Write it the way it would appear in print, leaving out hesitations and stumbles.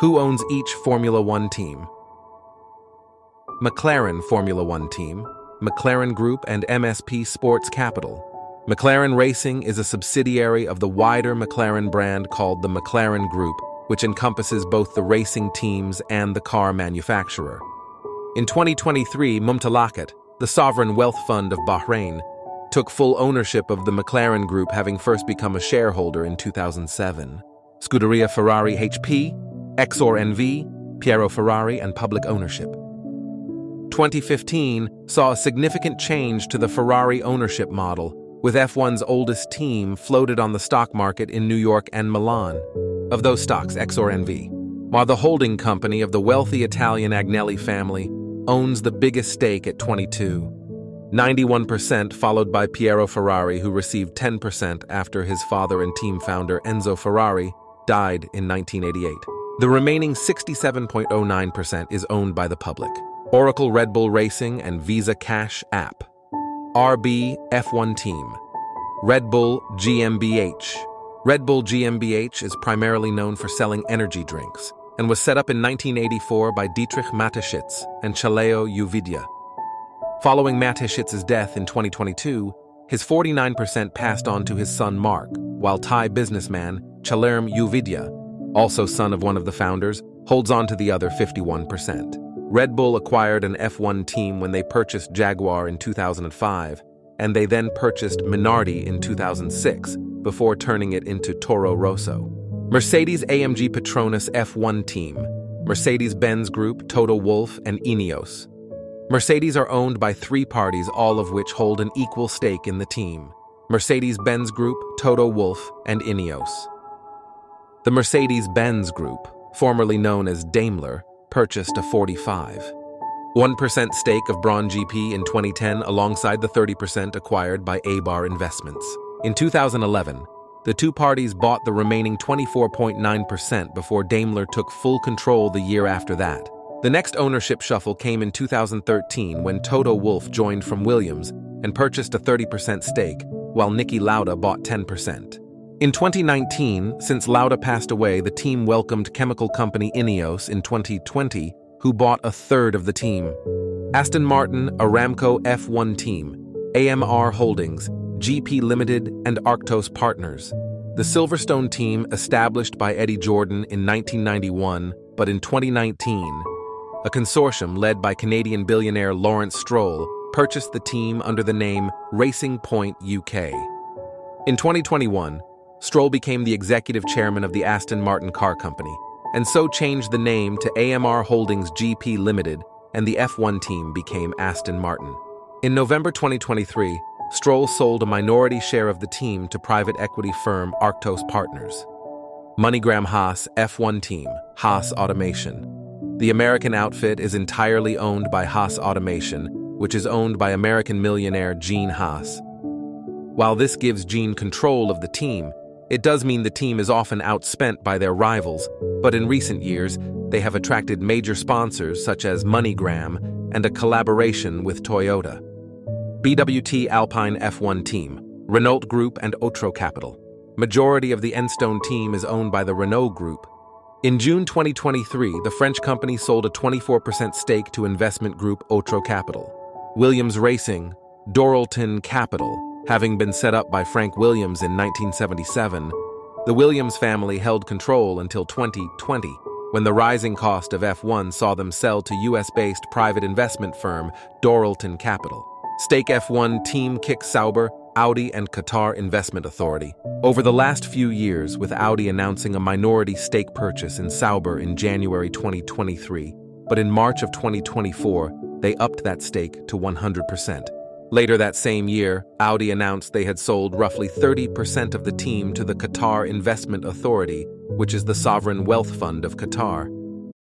Who owns each Formula One team? McLaren Formula One team, McLaren Group and MSP Sports Capital. McLaren Racing is a subsidiary of the wider McLaren brand called the McLaren Group, which encompasses both the racing teams and the car manufacturer. In 2023, Mumtalakat, the sovereign wealth fund of Bahrain, took full ownership of the McLaren Group, having first become a shareholder in 2007. Scuderia Ferrari HP, Exor N.V, Piero Ferrari, and public ownership. 2015 saw a significant change to the Ferrari ownership model, with F1's oldest team floated on the stock market in New York and Milan. Of those stocks, Exor N.V, while the holding company of the wealthy Italian Agnelli family, owns the biggest stake at 91%, followed by Piero Ferrari, who received 10% after his father and team founder Enzo Ferrari died in 1988. The remaining 67.09% is owned by the public. Oracle Red Bull Racing and Visa Cash App. RB F1 Team. Red Bull GmbH. Red Bull GmbH is primarily known for selling energy drinks and was set up in 1984 by Dietrich Mateschitz and Chaleo Uvidya. Following Mateschitz's death in 2022, his 49% passed on to his son Mark, while Thai businessman Chalerm Uvidya, also son of one of the founders, holds on to the other 51%. Red Bull acquired an F1 team when they purchased Jaguar in 2005, and they then purchased Minardi in 2006, before turning it into Toro Rosso. Mercedes-AMG Petronas F1 team, Mercedes-Benz Group, Toto Wolff, and Ineos. Mercedes are owned by three parties, all of which hold an equal stake in the team: Mercedes-Benz Group, Toto Wolff, and Ineos. The Mercedes-Benz Group, formerly known as Daimler, purchased a 45.1% stake of Braun GP in 2010 alongside the 30% acquired by Abar Investments. In 2011, the two parties bought the remaining 24.9% before Daimler took full control the year after that. The next ownership shuffle came in 2013 when Toto Wolff joined from Williams and purchased a 30% stake, while Niki Lauda bought 10%. In 2019, since Lauda passed away, the team welcomed chemical company Ineos in 2020, who bought a third of the team. Aston Martin, Aramco F1 team, AMR Holdings, GP Limited, and Arctos Partners. The Silverstone team, established by Eddie Jordan in 1991, but in 2019, a consortium led by Canadian billionaire Lawrence Stroll purchased the team under the name Racing Point UK. In 2021, Stroll became the executive chairman of the Aston Martin car company, and so changed the name to AMR Holdings GP Limited, and the F1 team became Aston Martin. In November 2023, Stroll sold a minority share of the team to private equity firm Arctos Partners. MoneyGram Haas F1 team, Haas Automation. The American outfit is entirely owned by Haas Automation, which is owned by American millionaire Gene Haas. While this gives Gene control of the team, it does mean the team is often outspent by their rivals, but in recent years, they have attracted major sponsors such as MoneyGram and a collaboration with Toyota. BWT Alpine F1 team, Renault Group and Otro Capital. Majority of the Enstone team is owned by the Renault Group. In June 2023, the French company sold a 24% stake to investment group Otro Capital. Williams Racing, Doralton Capital, having been set up by Frank Williams in 1977, the Williams family held control until 2020, when the rising cost of F1 saw them sell to US-based private investment firm Doralton Capital. Stake F1 team Kick Sauber, Audi, and Qatar Investment Authority. Over the last few years, with Audi announcing a minority stake purchase in Sauber in January 2023, but in March of 2024, they upped that stake to 100%. Later that same year, Audi announced they had sold roughly 30% of the team to the Qatar Investment Authority, which is the sovereign wealth fund of Qatar.